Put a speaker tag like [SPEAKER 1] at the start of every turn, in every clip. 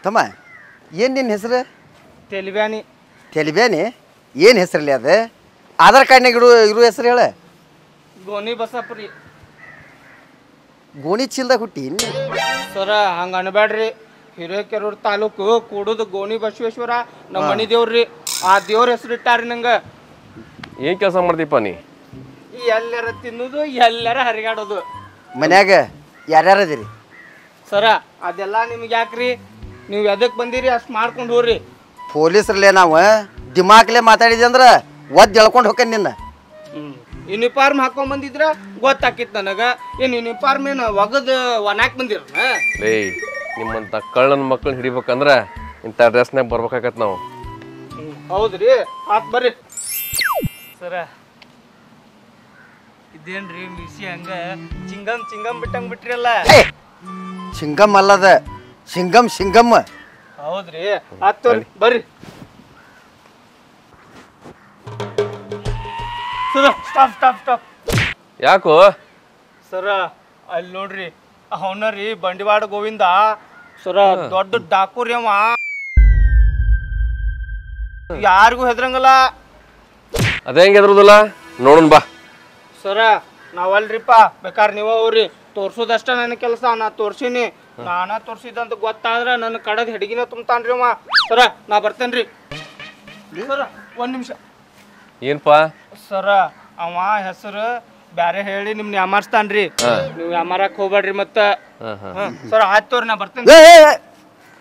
[SPEAKER 1] ತಮ್ಮ ಏನು ನಿನ್ನ ಹೆಸರು?
[SPEAKER 2] ತೆಲಿಬ್ಯಾನಿ.
[SPEAKER 1] ತೆಲಿಬ್ಯಾನಿ? ಏನು ಹೆಸರಲ್ಲಿ ಅದು? ಆಧಾರ್ ಕಾರ್ಡ್ನಾಗ ಇರೋ ಹೆಸರು ಹೇಳ.
[SPEAKER 2] ಗೋನಿ ಬಸಪ್ಪ.
[SPEAKER 1] ಗೋಣಿ ಚೀಲ್ದಾಗ ಹುಟ್ಟಿ
[SPEAKER 2] ಸರ ಹಂಗೆ ಅನ್ಬೇಡ್ರಿ. ಹಿರೇಕೆರೂರು ತಾಲೂಕು ಕೂಡುದು ಗೋಣಿ ಬಸವೇಶ್ವರ ನಮ್ಮ ಮನಿ ದೇವ್ರಿ. ಆ ದೇವ್ರ ಹೆಸರು ಇಟ್ಟಾರಿ ನಂಗೆ.
[SPEAKER 3] ಏನು ಕೆಲಸ ಮಾಡ್ತೀಪ್ಪ ನೀ?
[SPEAKER 2] ಎಲ್ಲರ ತಿನ್ನೋದು ಎಲ್ಲರ ಹರಿಗಾಡೋದು.
[SPEAKER 1] ಮನ್ಯಾಗ ಯಾರ್ಯಾರು ಅದೀರಿ?
[SPEAKER 2] ಸರ ಅದೆಲ್ಲ ನಿಮ್ಗೆ ಯಾಕ್ರಿ? ನೀವು ಎದಕ್ಕೆ ಬಂದಿರಿ ಅಷ್ಟು ಮಾಡ್ಕೊಂಡು ಹೋಗ್ರಿ.
[SPEAKER 1] ಪೊಲೀಸ್ರಲ್ಲೇ ನಾವು ದಿಮಾಕ್ಲೆ ಮಾತಾಡಿದೆ ಅಂದ್ರೆ ಒದ್ದು ಎಳ್ಕೊಂಡು ಹೋಗ್ಕ ನಿನ್ನ.
[SPEAKER 2] ಯೂನಿಫಾರ್ಮ್ ಹಾಕೊಂಡ್ ಬಂದಿದ್ರ ಗೊತ್ತಾಕಿತ್ತು ನನಗೆ. ಏನು ಯೂನಿಫಾರ್ಮ್ ಏನು ಒಗದು ಒಣಾಕ್ ಬಂದಿರ?
[SPEAKER 3] ಲೇ ನಿಮ್ಮಂಥ ಕಳ್ಳನ ಮಕ್ಕಳನ್ನ ಹಿಡಿಬೇಕಂದ್ರೆ ಇಂಥ ಡ್ರೆಸ್ನಾಗ ಬರ್ಬೇಕಾಗತ್ತೆ ನಾವು.
[SPEAKER 2] ಹೌದ್ರಿ, ಆತ್ ಬರ್ರಿ. ಸರ ಇದೇನ್ರಿ ಮಿಸಿ ಹಂಗ ಚಿಂಗಮ್ ಬಿಟ್ಟಂಗ್ ಬಿಟ್ರಲ್ಲ?
[SPEAKER 1] ಶಿಂಗಮ್ ಅಲ್ಲದ, ಶಿಂಗಮ್.
[SPEAKER 2] ಹೌದ್ರಿ, ಆತ್ ಬರ್ರಿ. ಸರ ಸ್ಟಾಪ್.
[SPEAKER 3] ಯಾಕೋ?
[SPEAKER 2] ಸರ ಅಲ್ಲಿ ನೋಡ್ರಿ, ಅವನ ರೀ ಬಂಡಿವಾಡ ಗೋವಿಂದ. ಸರ ದೊಡ್ಡ ಡಾಕೂರಿ ಅವ, ಯಾರಿಗೂ ಹೆದ್ರಂಗಲ್ಲ.
[SPEAKER 3] ಅದೇ ಹೆಂಗೆ ಎದ್ರದಲ್ಲ ನೋಡೋಣ ಬಾ.
[SPEAKER 2] ಸರ ನಾವಲ್ರಿಪ್ಪ, ಬೇಕಾದ್ರೆ ನೀವ ಹೋಗ್ರಿ. ತೋರ್ಸೋದಷ್ಟ ನನ್ನ ಕೆಲಸ. ನಾ ತೋರ್ಸಿನಿ. ನಾನ ತೋರ್ಸಿದಂತ ಗೊತ್ತಾದ್ರೆ ನನ್ನ ಕಡದ ಹೆಡಗಿನ ತುಂಬ್ತಾನ್ರಿ ಅವ. ಸರ ನಾ ಬರ್ತೇನ್ರಿ. ಸರ ಒಂದ್ ನಿಮಿಷ.
[SPEAKER 3] ಏನಪ್ಪ?
[SPEAKER 2] ಸರ ಅವ ಹೆಸರು ಬ್ಯಾರೆ ಹೇಳಿ ನಿಮ್ನ ಯಾಮಾರ್ಸ್ತಾನ್ರಿ. ನೀವು ಯಾಮಾರಕ್ ಹೋಗ್ಬೇಡ್ರಿ ಮತ್ತ. ಸರ ಆಯ್ತು ತೋರಿ, ನಾ ಬರ್ತೇನೆ.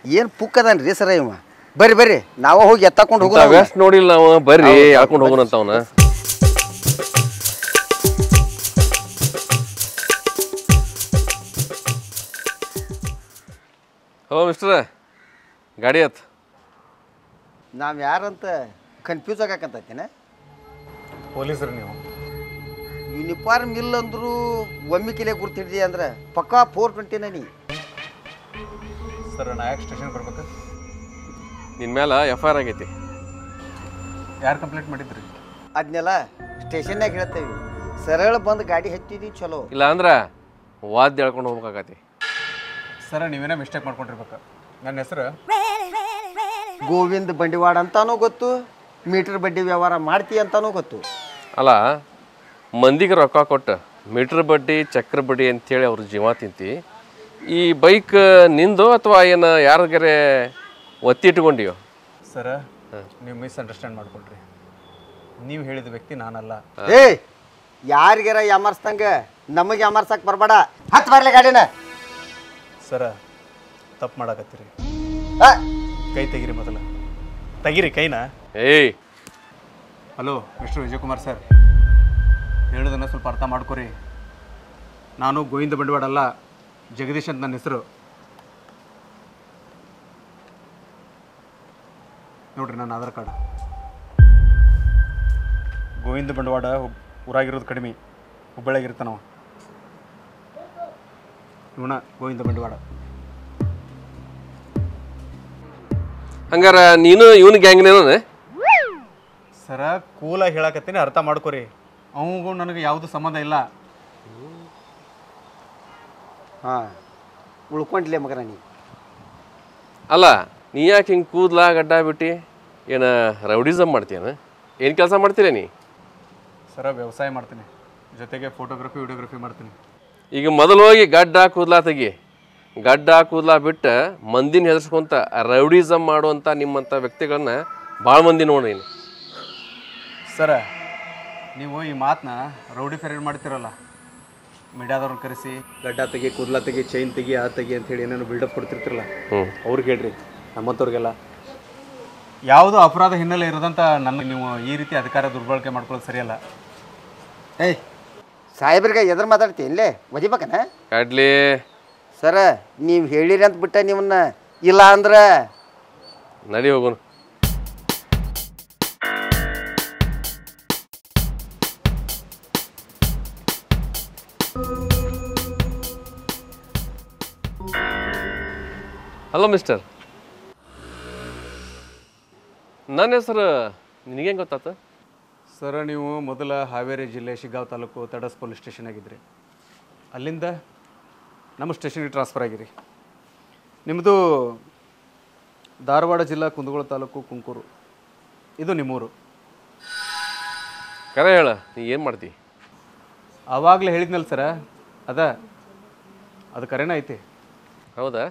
[SPEAKER 1] ಏನು ಪುಕ್ಕದನ್ರಿ ಸರ ಇವ? ಬರ್ರಿ ನಾವು ಹೋಗಿ ಎತ್ತಾಕೊಂಡು ಹೋಗೋಣ.
[SPEAKER 3] ವೆಸ್ಟ್ ನೋಡಿಲ್ಲ ನಾವು, ಬರ್ರಿ ಹಾಕೊಂಡು ಹೋಗೋಣಂತ ಅವನ. ಹಲೋ ಮಿಸ್ಟರ್, ಗಾಡಿ ಆತ್.
[SPEAKER 1] ನಾವು ಯಾರಂತ ಕನ್ಫ್ಯೂಸ್ ಆಗಾಕಂತೈತೇನೆ.
[SPEAKER 4] ಪೊಲೀಸರು ನೀವು?
[SPEAKER 1] ಯೂನಿಫಾರ್ಮ್ ಇಲ್ಲ ಅಂದ್ರು ಒಮ್ಮಿಕಿಲೆ ಗುರ್ತಿಡ್ದಿ ಅಂದ್ರೆ ಪಕ್ಕಾ 420 ನೀ.
[SPEAKER 4] ಸರ್ ನಾ ಯಾಕೆ ಸ್ಟೇಷನ್ ಬರ್ಬೇಕು?
[SPEAKER 3] ನಿನ್ನ ಮೇಲೆ FIR ಆಗೈತಿ.
[SPEAKER 4] ಯಾರು ಕಂಪ್ಲೇಂಟ್ ಮಾಡಿದ್ರಿ?
[SPEAKER 1] ಅದನ್ನೆಲ್ಲ ಸ್ಟೇಷನ್ನಾಗ ಹೇಳ್ತೇವೆ. ಸರಳ ಬಂದು ಗಾಡಿ ಹತ್ತಿದಿ ಚಲೋ.
[SPEAKER 3] ಇಲ್ಲ ಅಂದ್ರೆ ವಾದ್ಯ ಹೇಳ್ಕೊಂಡು ಹೋಗ್ಬೇಕಾಗತಿ.
[SPEAKER 4] ಸರ್ ನೀವೇನೋ ಮಿಸ್ಟೇಕ್ ಮಾಡ್ಕೊಂಡಿರ್ಬೇಕು. ನನ್ನ ಹೆಸರು
[SPEAKER 1] ಗೋವಿಂದ ಬಂಡಿವಾಡ ಅಂತಾನೂ ಗೊತ್ತು, ಮೀಟರ್ ಬಡ್ಡಿ ವ್ಯವಹಾರ ಮಾಡ್ತಿ ಅಂತಾನೂ ಗೊತ್ತು.
[SPEAKER 3] ಅಲ್ಲ, ಮಂದಿಗೆ ರೊಕ್ಕ ಕೊಟ್ಟು ಮೀಟ್ರ್ ಬಡ್ಡಿ ಚಕ್ರ ಬಡ್ಡಿ ಅಂತೇಳಿ ಅವ್ರ ಜೀವ ತಿಂತಿ. ಈ ಬೈಕ್ ನಿಂದು ಅಥವಾ ಏನು ಯಾರಿಗಾರೆ ಒತ್ತಿ ಇಟ್ಕೊಂಡಿಯೋ?
[SPEAKER 4] ಸರ ನೀವು ಮಿಸ್ಅಂಡರ್ಸ್ಟ್ಯಾಂಡ್ ಮಾಡ್ಕೊಳ್ರಿ. ನೀವು ಹೇಳಿದ ವ್ಯಕ್ತಿ ನಾನಲ್ಲ.
[SPEAKER 1] ಯಾರಿಗಾರ ಯಾಮರ್ಸ್ದಂಗ ನಮಗೆ ಯಾಮರ್ಸಕ್ ಬರಬೇಡ. ಹತ್ತು ಬರ್ಲಿ ಗಾಡಿನ.
[SPEAKER 4] ಸರ ತಪ್ಪು ಮಾಡಕತ್ತೀರಿ. ಕೈ ತೆಗೀರಿ ಮೊದಲ. ತೆಗೀರಿ ಕೈನ. ಹಲೋ ಮಿಸ್ಟರ್ ವಿಜಯಕುಮಾರ್ ಸರ್, ಹೇಳೋದನ್ನು ಸ್ವಲ್ಪ ಅರ್ಥ ಮಾಡ್ಕೊರಿ. ನಾನು ಗೋವಿಂದ ಬಂಡವಾಡ ಅಲ್ಲ, ಜಗದೀಶ್ ಅಂತ ನನ್ನ ಹೆಸರು. ನೋಡ್ರಿ ನನ್ನ ಆಧಾರ್ ಕಾರ್ಡ್. ಗೋವಿಂದ ಬಂಡವಾಡ ಊರಾಗಿರೋದು ಕಡಿಮೆ, ಹುಬ್ಬಳ್ಳಿಯಾಗಿರ್ತಾನವ. ಇವನ ಗೋವಿಂದ ಬಂಡವಾಡ.
[SPEAKER 3] ಹಂಗಾರ ನೀನು ಇವನು ಗ್ಯಾಂಗ್ನೇನ?
[SPEAKER 4] ಸರ ಕೂಲಾಗಿ ಹೇಳಕತ್ತೀನಿ, ಅರ್ಥ ಮಾಡ್ಕೊರಿ. ಅವನಿಗೂ ನನಗೆ ಯಾವುದು ಸಂಬಂಧ ಇಲ್ಲ.
[SPEAKER 1] ಹಾಂ, ಉಳ್ಕೊಂಡ್ಲೆ ಮಗನ ನೀ.
[SPEAKER 3] ಅಲ್ಲ, ನೀ ಯಾಕೆ ಹಿಂಗೆ ಕೂದಲ ಗಡ್ಡ ಬಿಟ್ಟು ಏನು ರೌಡಿಸಮ್ ಮಾಡ್ತೀಯನ? ಏನು ಕೆಲಸ ಮಾಡ್ತೀರ ನೀ?
[SPEAKER 4] ಸರ ವ್ಯವಸಾಯ ಮಾಡ್ತೀನಿ, ಜೊತೆಗೆ ಫೋಟೋಗ್ರಫಿ ವಿಡಿಯೋಗ್ರಫಿ ಮಾಡ್ತೀನಿ.
[SPEAKER 3] ಈಗ ಮೊದಲು ಹೋಗಿ ಗಡ್ಡ ಕೂದಲ ತೆಗಿ. ಗಡ್ಡ ಕೂದಲ ಬಿಟ್ಟು ಮಂದಿನ ಹೆದರ್ಸ್ಕೊಂತ ರೌಡಿಸಮ್ ಮಾಡುವಂಥ ನಿಮ್ಮಂಥ ವ್ಯಕ್ತಿಗಳನ್ನ ಭಾಳ ಮಂದಿ ನೋಡಿ ನೀನು.
[SPEAKER 4] ಸರ ನೀವು ಈ ಮಾತನ್ನ ರೌಡಿ ಫೆರೇಡ್ ಮಾಡ್ತಿರಲ್ಲ, ಮೀಡಿಯಾದವ್ರನ್ನ ಕರೆಸಿ ಗಡ್ಡ ತೆಗಿ, ಕೂದಲ ತೆಗಿ, ಚೈನ್ ತೆಗಿ, ಆ ತೆಗಿ ಅಂತೇಳಿ ಏನೇನು ಬಿಲ್ಡಪ್ ಕೊಡ್ತಿರ್ತಿರಲ್ಲ, ಅವ್ರಿಗೆ ಹೇಳ್ರಿ. ನಮ್ಮಂಥವ್ರಿಗೆಲ್ಲ ಯಾವುದೋ ಅಪರಾಧ ಹಿನ್ನೆಲೆ ಇರೋದಂತ ನನ್ನ ನೀವು ಈ ರೀತಿ ಅಧಿಕಾರ ದುರ್ಬಳಕೆ ಮಾಡ್ಕೊಳ್ಳೋದು ಸರಿಯಲ್ಲ.
[SPEAKER 1] ಸಾಹೇಬ್ರಿಗೆ ಎದುರು ಮಾತಾಡ್ತೀನಿ ಇಲ್ಲೇ ಒದಿಬೇಕನ?
[SPEAKER 3] ಕಡ್ಲಿ
[SPEAKER 1] ಸರ ನೀವು ಹೇಳಿರಿ ಅಂತ ಬಿಟ್ಟ ನಿಮ್ಮನ್ನ, ಇಲ್ಲ ಅಂದ್ರೆ
[SPEAKER 3] ನಡಿ ಹೋಗೋಣ. ಹಲೋ ಮಿಸ್ಟರ್, ನನ್ನ ಹೆಸರು ನಿನಗೇನು ಗೊತ್ತಾತ?
[SPEAKER 4] ಸರ ನೀವು ಮೊದಲ ಹಾವೇರಿ ಜಿಲ್ಲೆ ಶಿಗ್ಗಾಂವ್ ತಾಲೂಕು ತಡಸ್ ಪೊಲೀಸ್ ಸ್ಟೇಷನ್ ಆಗಿದ್ರಿ. ಅಲ್ಲಿಂದ ನಮ್ಮ ಸ್ಟೇಷನ್ಗೆ ಟ್ರಾನ್ಸ್ಫರ್ ಆಗಿರಿ. ನಿಮ್ಮದು ಧಾರವಾಡ ಜಿಲ್ಲಾ ಕುಂದಗೋಳ ತಾಲೂಕು ಕುಂಕೂರು. ಇದು ನಿಮ್ಮೂರು.
[SPEAKER 3] ಕರೆ ಹೇಳ, ನೀ ಏನು ಮಾಡ್ತಿ?
[SPEAKER 4] ಆವಾಗಲೇ ಹೇಳಿದ್ನಲ್ಲ ಸರ, ಅದು ಕರೆನೇ ಐತಿ.
[SPEAKER 3] ಹೌದಾ?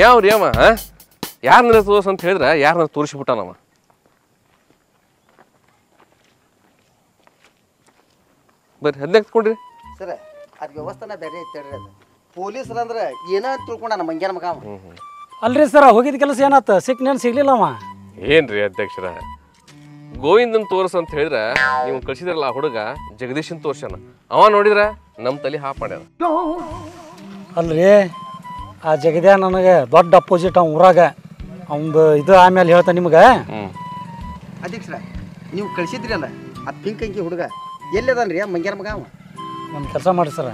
[SPEAKER 3] ಯಾವ್ರಿ ಅವ? ಯಾರನ್ನ ತೋರ್ಸ್ ಅಂತ ಹೇಳಿದ್ರೆ ಯಾರನ್ನ ತೋರಿಸ್ಬಿಟ್ಟಾನವ. ಬರ್ರಿ 15 ತಗೊಂಡ್ರಿ.
[SPEAKER 1] ಸರ ಅದು ವ್ಯವಸ್ಥೆನ ಬೇರೆ ಐತೆ ಹೇಳ್ರಿ. ಅದು ಪೊಲೀಸರಂದ್ರೆ ಏನೋ ತಿಳ್ಕೊಂಡ ನಮ್ಮ ಮಂಗ್ಯಾನ ಮಗ.
[SPEAKER 5] ಅಲ್ರಿ ಸರ, ಹೋಗಿದ ಕೆಲಸ ಏನಾತ? ಸಿಗ್ಲಿಲ್ಲ ಅವ.
[SPEAKER 3] ಏನ್ರಿ ಅಧ್ಯಕ್ಷರ, ಗೋವಿಂದನ್ ತೋರ್ಸ್ ಅಂತ ಹೇಳಿದ್ರೆ ನೀವು ಕಳ್ಸಿದ್ರಲ್ಲ ಆ ಹುಡುಗ ಜಗದೀಶನ್ ತೋರ್ಸ್ಯಾನ. ಅವ ನೋಡಿದ್ರ ನಮ್ಮ ತಲೆ ಹಾಪ್ ಮಾಡ್ಯಾನ.
[SPEAKER 5] ಅಲ್ರಿ ಆ ಜಗದ್ಯಾ ನನಗೆ ದೊಡ್ಡ ಅಪೋಸಿಟ್ ಅವ್ನ ಊರಾಗ. ಅವಂದು ಇದು ಆಮೇಲೆ ಹೇಳ್ತಾನೆ ನಿಮ್ಗೆ.
[SPEAKER 1] ಅಧ್ಯಕ್ಷರ ನೀವು ಕಳಿಸಿದ್ರಲ್ಲ ಆ ಪಿಂಕ್ ಅಂಕಿ ಹುಡುಗ ಎಲ್ಲದನ್ರಿ ಆ ಮಂಗ್ಯಾನ ಮಗ ಅವ?
[SPEAKER 5] ಒಂದು ಕೆಲಸ ಮಾಡಿ ಸರ,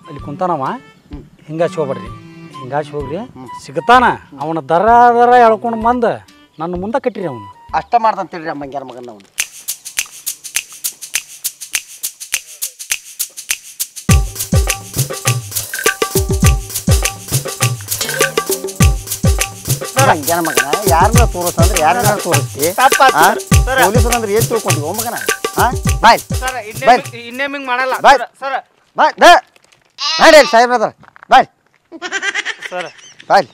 [SPEAKER 5] ಅಲ್ಲಿ ಕುಂತಾನವ, ಹಿಂಗಾಚಿ ಹೋಗ್ಬೇಡ್ರಿ, ಹಿಂಗಾಚಿ ಹೋಗ್ರಿ, ಸಿಗ್ತಾನ. ಅವನ ದರ ಎಳ್ಕೊಂಡು ಬಂದು ನನ್ನ ಮುಂದೆ ಕಟ್ಟಿರಿ. ಅವನು
[SPEAKER 1] ಅಷ್ಟ ಮಾಡ್ದಂತೇಳ್ರಿ ಆ ಮಂಗ್ಯಾನ ಮಗನ ಅವನು. ಮಂಗ್ಯಾನ ಮಗನ ಯಾರನ್ನ ತೋರಿಸ್ತಂದ್ರೆ ಯಾರನ್ನ ತೋರಿಸ್ತಿ? ಪೊಲೀಸರಂದ್ರೆ ಏನ್ ತಿಳ್ಕೊಂಡಿ ಓ ಮಗನ? ಬಾಯ್
[SPEAKER 2] ಇನ್ನೇಮಿಂಗ್ ಮಾಡಲ್ಲ ಸರ್.
[SPEAKER 1] ಬಾಯ್ ಬಾಯ್ ಸಾಹೇಬ್ರ ಅದಾರ. ಬಾಯ್
[SPEAKER 2] ಸರ್
[SPEAKER 1] ಬಾಯ್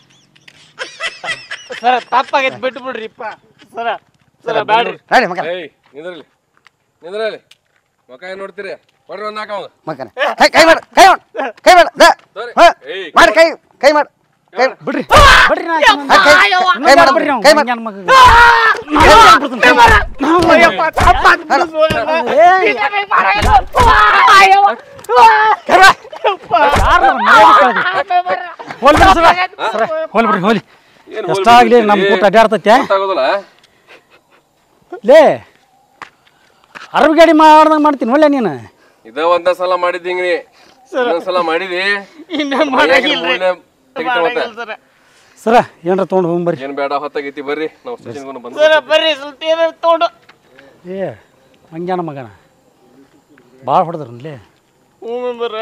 [SPEAKER 2] ಸರ್, ತಪ್ಪಾಗೈತೆ ಬಿಟ್ಟು ಬಿಡ್ರಿಪ್ಪ ಸರ. ಸರ ಬ್ಯಾಡ್ರಿ.
[SPEAKER 1] ನಡಿ ಮಗನ.
[SPEAKER 3] ನಿಂದ್ರಲ್ಲಿ ಮಕ ಏನ್ ನೋಡ್ತೀರಿ? ಕೊಡ್ರಿ ಒಂದ್ ಹಾಕವ
[SPEAKER 1] ಮಗನ. ಕೈ ಮಾಡು, ಕೈ ಮಾಡು, ಕೈ ಮಾಡು, ಮಾಡಿ ಕೈ ಕೈ ಮಾಡು.
[SPEAKER 5] ಬಿಡ್ರಿ ಬಿಡ್ರಿ, ಹೋಲಿ ಎಷ್ಟಾಗ್ಲಿ ನಮ್ ಕೂಟ ಅಡ್ಡಾಡ್ತೈತೆ. ಲೇ ಅರಬಿ ಗಾಡಿ ಮಾಡ್ದಂಗ ಮಾಡ್ತೀನಿ ಒಳ್ಳೆ ನೀನು.
[SPEAKER 3] ಇದ ಒಂದ ಸಲ ಮಾಡಿದ್ದಿಂಗ್ರಿ, ಸಲ ಮಾಡಿದಿ
[SPEAKER 5] ಸರ. ಏನ್ರ ತೊಗೊಂಡು ಹೋಗ್ಬರ್ರಿ.
[SPEAKER 3] ಏನ್ ಬೇಡ, ಹೊತ್ತಾಗೈತಿ ಬರ್ರಿ, ನಾವು ಸ್ಟೇಷನ್ಗೆ ಬಂದು
[SPEAKER 2] ಬರ್ರಿ. ಸ್ವಲ್ಪ ಏನಾರು ತೊಗೊಂಡು.
[SPEAKER 5] ಏ ಮಂಗ್ಯಾನ ಮಗನ ಭಾಳ ಹೊಡೆದ್ರನ್ಲೇ.
[SPEAKER 2] ಮೆಂಬರ್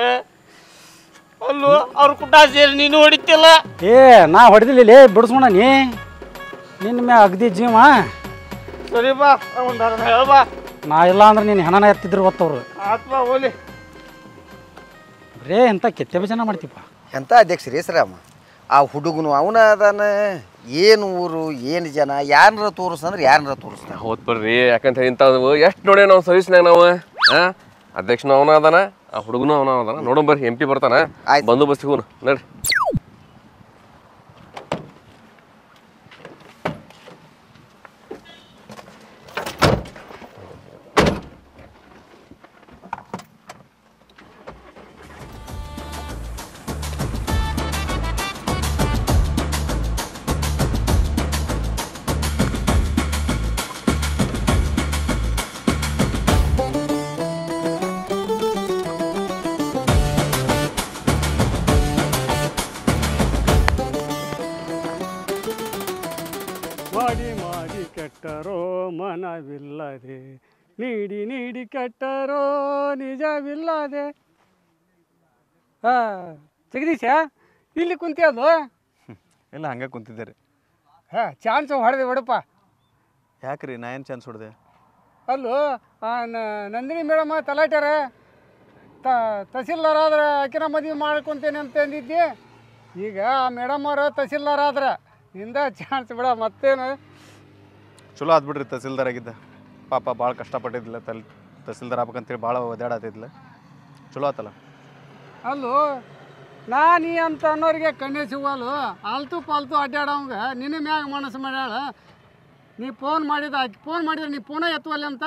[SPEAKER 2] ಅಲ್ಲೂ ಅವ್ರ ಕುಟ ಸೇರಿ ನೀನು ಹೊಡಿತಿಲ್ಲ.
[SPEAKER 5] ಏ ನಾ ಹೊಡೆದಿಲ್ಲ, ಬಿಡಿಸ್ಕೊಣ ನೀ ನಿನ್ನ ಮ್ಯಾ ಅಗದಿ ಜೀವ.
[SPEAKER 2] ಸರಿ ಬಾ, ಒಂದು ಹೇಳ್ಬಾ.
[SPEAKER 5] ನಾ ಇಲ್ಲ ಅಂದ್ರೆ ನೀನು ಹೆಣನ ಎತ್ತಿದ್ರು ಗೊತ್ತವ್ರು.
[SPEAKER 2] ಆತ್ಮ ಹೋಲಿ.
[SPEAKER 5] ಬರೇ ಎಂಥ ಕೆತ್ತೆ ಭಜನ ಮಾಡ್ತೀಪ್ಪ.
[SPEAKER 1] ಎಂಥ ಅಧ್ಯಕ್ಷರೇ ಸರ ಅಮ್ಮ. ಆ ಹುಡುಗನು ಅವನ ಅದಾನ. ಏನು ಊರು, ಏನು ಜನ, ಯಾರನ್ನ ತೋರಿಸ್ತಂದ್ರೆ ಯಾರನ್ನ ತೋರಿಸ್ತಾನೆ.
[SPEAKER 3] ಹೌದ್ ಬರ್ರಿ, ಯಾಕಂತ ಇಂಥವು ಎಷ್ಟು ನೋಡಿ ನಾವು ಸರ್ವಿಸ್ನಾಗ ನಾವು ಅಧ್ಯಕ್ಷನು ಅವನ ಅದಾನ, ಆ ಹುಡುಗನು ಅವನ ಅದಾನ. ನೋಡೋಣ ಬರ್ರಿ, MP ಬರ್ತಾನ, ಬಂದೋಬಸ್ತ್ ಸಿಗೋನು ನಡ್ರಿ.
[SPEAKER 5] ಮಾಡಿ ಮಾಡಿ ಕೆಟ್ಟರೋ ಮನವಿಲ್ಲದೆ, ನೀಡಿ ನೀಡಿ ಕೆಟ್ಟರೋ ನಿಜವಿಲ್ಲದೆ. ಜಗದೀಶ ಇಲ್ಲಿ ಕುಂತಿಯೋದು?
[SPEAKER 4] ಇಲ್ಲ, ಹಂಗೆ ಕುಂತಿದ್ದೆ.
[SPEAKER 5] ಚಾನ್ಸ್ ಹೊಡೆದೆ ಬಿಡಪ್ಪ.
[SPEAKER 4] ಯಾಕ್ರಿ, ನಾ ಏನು ಚಾನ್ಸ್ ಹೊಡೆದೆ?
[SPEAKER 5] ಅಲ್ಲೂ ನಂದಿನಿ ಮೇಡಮ್ಮ ತಲಾಟ್ಯಾರ, ತಹಸೀಲ್ದಾರ್ ಆದ್ರೆ ಆಕಿನ ಮದುವೆ ಮಾಡ್ಕೊತೇನೆ ಅಂತ ಅಂದಿದ್ದೆ. ಈಗ ಆ ಮೇಡಮ್ ಅವ್ರ ತಹಸೀಲ್ದಾರ್ ಆದ್ರೆ ನಿಂದ ಚಾನ್ಸ್ ಬಿಡ. ಮತ್ತೇನು
[SPEAKER 4] ಚಲೋ ಆದ್ಬಿಡ್ರಿ, ತಹಸೀಲ್ದಾರ್ ಆಗಿದ್ದ. ಪಾಪ ಭಾಳ ಕಷ್ಟಪಟ್ಟಿದ್ದಿಲ್ಲ, ತಹಸೀಲ್ದಾರ್ ಆಗ್ಬೇಕಂತೇಳಿ ಭಾಳ ಒದ್ದಾಡತ್ತಿದ್ಲ. ಚಲೋ ಆತಲ್ಲ.
[SPEAKER 5] ಅಲ್ಲೂ ನಾನು ಅಂತ ಅನ್ನೋರಿಗೆ ಕಣ್ಣೆ ಸಿಗಲು, ಆಲ್ತು ಪಾಲ್ತು ಅಡ್ಡಾಡವಂಗ ನಿನ್ನ ಮ್ಯಾಗ ಮನಸ್ಸು ಮಾಡ್ಯಾಳ. ನೀ ಫೋನ್ ಮಾಡಿದ್ರೆ ನೀ ಫೋನೇ ಎತ್ತುವಲ್ಲ ಅಂತ.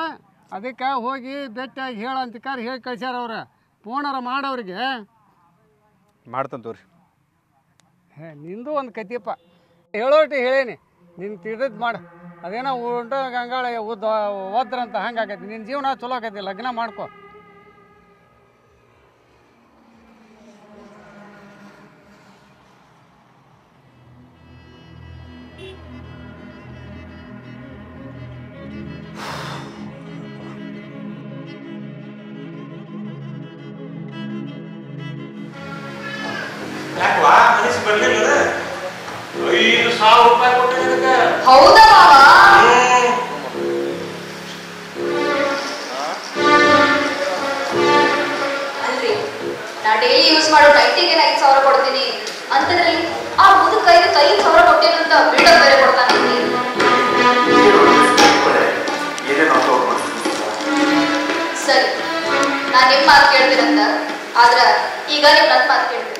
[SPEAKER 5] ಅದಕ್ಕೆ ಹೋಗಿ ಭೇಟಿಯಾಗಿ ಹೇಳಂತಿಕಾರ ಹೇಳಿ ಕಳ್ಸ್ಯಾರ ಅವ್ರು. ಫೋನಾರ ಮಾಡೋರಿಗೆ
[SPEAKER 4] ಮಾಡ್ತಾನೆ ತೋರಿ.
[SPEAKER 5] ನಿಂದು ಒಂದು ಕತಿಯಪ್ಪ, ಹೇಳೋಟಿ ಹೇಳೇನಿ, ನಿನ್ನ ತಿಳಿದ್ ಮಾಡು. ಅದೇನೋ ಉಂಟ ಗಂಗಾಳ ಓದ್ರಂತ ಹಂಗೆ ಆಕೈತಿ. ನಿನ್ನ ಜೀವನ ಚಲೋ ಆಕೈತಿ, ಲಗ್ನ ಮಾಡ್ಕೊ.
[SPEAKER 6] ಹೌದಾ ಮಾವ? ಅಲ್ರಿ ನಾ ಡೈಲಿ ಯೂಸ್ ಮಾಡೋ ಟೈಟಿಗೆ 5,000 ಕೊಡ್ತೀನಿ ಅಂತದ್ರಲ್ಲಿ ಆ ಮುದುಕ 5,000 ಕೊಟ್ಟೇನಂತ ಬಿಲ್ಡಪ್ ಬೇರೆ ಕೊಡ್ತಾನೆ. ಸರಿ ನಾನ್ ನಿಮ್ ಮಾತು ಕೇಳ್ತೀರಂತ, ಆದ್ರ ಈಗ ನಿಮ್ ನನ್ ಮಾತು ಕೇಳ್ತೀನಿ.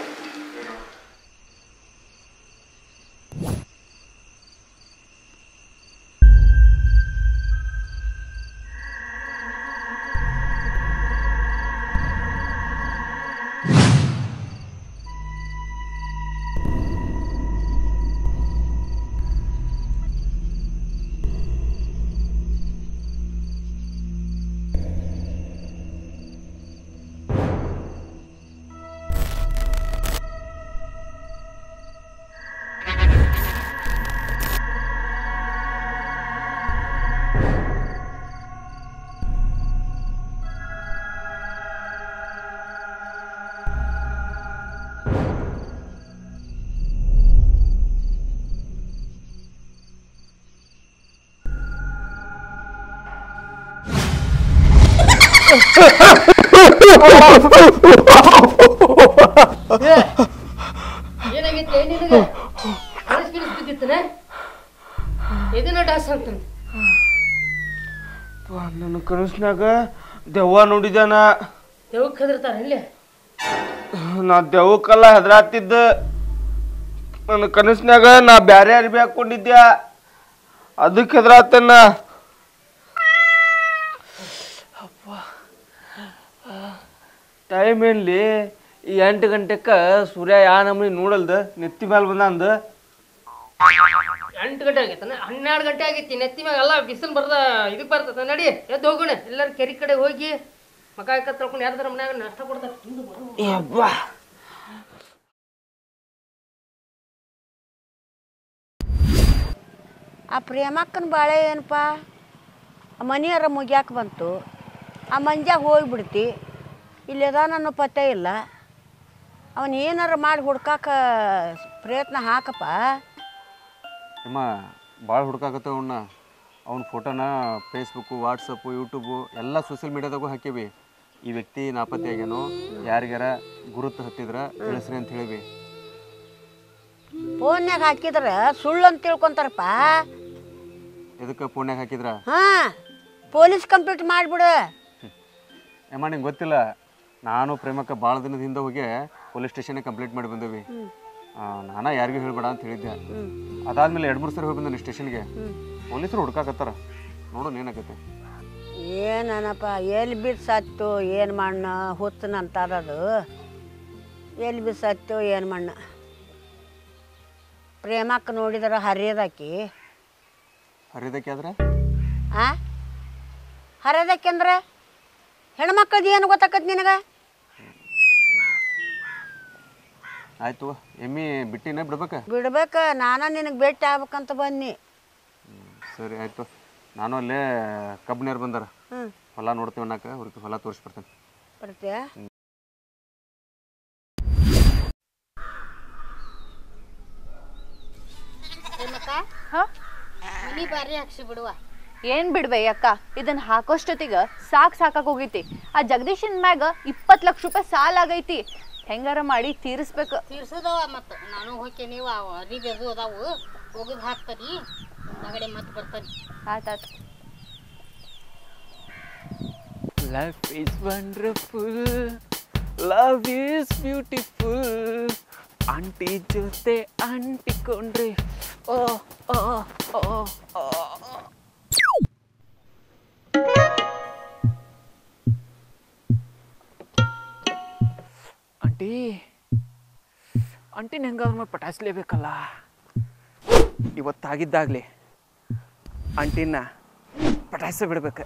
[SPEAKER 7] ಏನಾಗೈತೆ ನಿನಗೆ? ಬಿದ್ದಿತ್ತನೆ ಇದನ್ನ ಡಾಸ್ ಅಂತ
[SPEAKER 2] ನನ್ನ ಕನಸ್ನಾಗ ದೆವ್ವ ನೋಡಿದಾನ.
[SPEAKER 7] ದೆವ್ವಕ್ಕೆ ಹೆದರ್ತಾರ ಇಲ್ಲಿ?
[SPEAKER 2] ನಾ ದೆವ್ವಕ್ಕೆಲ್ಲ ಹೆದರಾತಿದ್ದ. ನನ್ನ ಕನಸ್ನಾಗ ನಾ ಬ್ಯಾರೆ ಅರ್ಬಿ ಹಾಕೊಂಡಿದ್ದೆ, ಅದಕ್ಕೆ ಹೆದರಾತನ್ನ. ಟೈಮ್ ಏನ್ಲಿ 8 ಗಂಟೆಕ್ಕ ಸೂರ್ಯ ಯಾ ನಮ್ಮನಿ ನೋಡಲ್ದ ನೆತ್ತಿ ಮೇಲೆ ಬಂದಂದ.
[SPEAKER 7] 8 ಗಂಟೆ ಆಗೈತನ? 12 ಗಂಟೆ ಆಗೈತಿ. ನೆತ್ತಿ ಮ್ಯಾಗ ಎಲ್ಲ ಬಿಸಿಲು ಬರ್ದ ಇದಕ್ಕೆ ಬರ್ತದ. ನಡಿ ಎದ್ದು ಹೋಗೋಣ, ಎಲ್ಲರೂ ಕೆರೆ ಕಡೆ ಹೋಗಿ ಮಕ ತೊಳ್ಕೊಂಡು ಯಾರ್ದಾರ ಮನ್ಯಾಗ ನಾಷ್ಟ ಕೊಡ್ತಾರೆ.
[SPEAKER 8] ಆ ಪ್ರೇಮಕ್ಕನ ಬಾಳೆ ಏನಪ್ಪ, ಆ ಮನೆಯಾರ ಮುಗ್ಯಾಕೆ ಬಂತು, ಆ ಮಂಜಾಗ ಹೋಗಿಬಿಡ್ತಿ, ಇಲ್ಲದ ನನ್ನ ಪತ್ತೆ ಇಲ್ಲ. ಅವನು ಏನಾರ ಮಾಡಿ ಹುಡ್ಕಾಕ ಪ್ರಯತ್ನ ಹಾಕಪ್ಪ.
[SPEAKER 4] ಅಮ್ಮ ಭಾಳ ಹುಡ್ಕಾಕತ್ತ ಅವ್ನ ಫೋಟೋನ ಫೇಸ್ಬುಕ್ಕು, ವಾಟ್ಸಪ್ಪು, ಯೂಟ್ಯೂಬು ಎಲ್ಲ ಸೋಷಿಯಲ್ ಮೀಡಿಯಾದಾಗೂ ಹಾಕೀವಿ. ಈ ವ್ಯಕ್ತಿ ನಾಪತ್ತೆ ಆಗ್ಯಾನೋ, ಯಾರಿಗಾರ ಗುರುತು ಹತ್ತಿದ್ರೆ ತಿಳಿಸ್ರಿ ಅಂತ ಹೇಳಿವಿ.
[SPEAKER 8] ಫೋನ್ಯಾಗ ಹಾಕಿದ್ರೆ ಸುಳ್ಳು ಅಂತ ತಿಳ್ಕೊಂತಾರಪ್ಪ.
[SPEAKER 4] ಎದಕ್ಕೆ ಫೋನ್ಯಾಗ ಹಾಕಿದ್ರ?
[SPEAKER 8] ಹಾಂ, ಪೊಲೀಸ್ ಕಂಪ್ಲೇಂಟ್ ಮಾಡಿಬಿಡು.
[SPEAKER 4] ಅಮ್ಮ ನಿಂಗೆ ಗೊತ್ತಿಲ್ಲ, ನಾನು ಪ್ರೇಮಕ್ಕ ಭಾಳ ದಿನದ ಹಿಂದೆ ಹೋಗಿ ಪೊಲೀಸ್ ಸ್ಟೇಷನ್ಗೆ ಕಂಪ್ಲೇಂಟ್ ಮಾಡಿ ಬಂದೇವಿ. ನಾನು ಯಾರಿಗೂ ಹೇಳ್ಬೇಡ ಅಂತ ಹೇಳಿದ್ದೆ. ಅದಾದ್ಮೇಲೆ 2-3 ಸರಿ ಹೋಗಿ ಬಂದ ಸ್ಟೇಷನ್ಗೆ. ಪೊಲೀಸರು ಹುಡ್ಕಾಕತ್ತಾರ, ನೋಡು ಏನಾಗತ್ತೆ.
[SPEAKER 8] ಏನಪ್ಪ, ಎಲ್ಲಿ ಬಿದ್ದು ಸತ್ತು ಏನು ಮಣ್ಣು ಹುತ್ತನಂತದದು, ಎಲ್ಲಿ ಬಿದ್ದು ಸತ್ತು ಏನು ಮಣ್ಣು. ಪ್ರೇಮಕ್ಕ ನೋಡಿದ್ರೆ ಹರಿಯದಾಕಿ.
[SPEAKER 4] ಹರಿದಕ್ಕೆ ಆದ್ರೆ
[SPEAKER 8] ಹರಿಯದಕ್ಕೆ ಅಂದ್ರೆ ಹೆಣ್ಮಕ್ಳದ್ದು ಏನು ಗೊತ್ತಾಕತ್ ನಿನಗೆ?
[SPEAKER 4] ಆಯ್ತು, ಎಮ್ಮಿ ಬಿಟ್ಟಿನ ಬಿಡ್ಬೇಕಾ?
[SPEAKER 8] ಬಿಡ್ಬೇಕು, ನಾನು ನಿನಗೆ ಭೇಟಿ ಆಗ್ಬೇಕಂತ ಬನ್ನಿ.
[SPEAKER 4] ಸರಿ ಆಯ್ತು, ನಾನು ಅಲ್ಲೇ ಕಬ್ಬನೇರು ಬಂದಾರ, ಹೊಲ ನೋಡ್ತೀವಿ ಅನ್ನಕ್ಕೆ ಅವ್ರಿಗೆ ಹೊಲ ತೋರಿಸ್ಬಿಡ್ತೇನೆ.
[SPEAKER 8] ಬರ್ತೀಯ?
[SPEAKER 9] ಮನಿ ಬಾರಿ ಹಾಕ್ಸಿ ಬಿಡುವ. ಏನ್ ಬಿಡ್ಬೇ ಅಕ್ಕ, ಇದನ್ನ ಹಾಕೋಷ್ಟೊತ್ತಿಗೆ ಸಾಕಾಗ್ ಹೋಗೈತಿ. ಆ ಜಗದೀಶನ್ ಮ್ಯಾಗ 20 ಲಕ್ಷ ರೂಪಾಯಿ ಸಾಲ ಆಗೈತಿ. ಹೆಂಗಾರ ಮಾಡಿ ತೀರಿಸ್ಬೇಕು.
[SPEAKER 10] ತೀರ್ಸೋದವ ಮತ್ತ ನಾನು ಹೋಗಿ ನೀವು ಅರಿವಿ ಅದು ಅದಾವು ಹೋಗಿದ್ ಹಾಕ್ತಾರಿ ನಗಡೆ ಮತ್ತೆ ಬರ್ತಾರಿ.
[SPEAKER 9] ಆಯ್ತಾಯ್ತು.
[SPEAKER 2] Life is wonderful, love is beautiful. Aunty ಜೊತೆ ಅಂಟಿಕೊಂಡ್ರೆ ಓ ಓ ಓ ಓ. ಆಂಟಿ ಆಂಟಿನ ಹೆಂಗಾದ್ರೂ ಪಟಾಯಿಸ್ಲೇಬೇಕಲ್ಲ. ಇವತ್ತಾಗಿದ್ದಾಗಲಿ ಆಂಟಿನ ಪಟಾಯಿಸ ಬಿಡ್ಬೇಕು.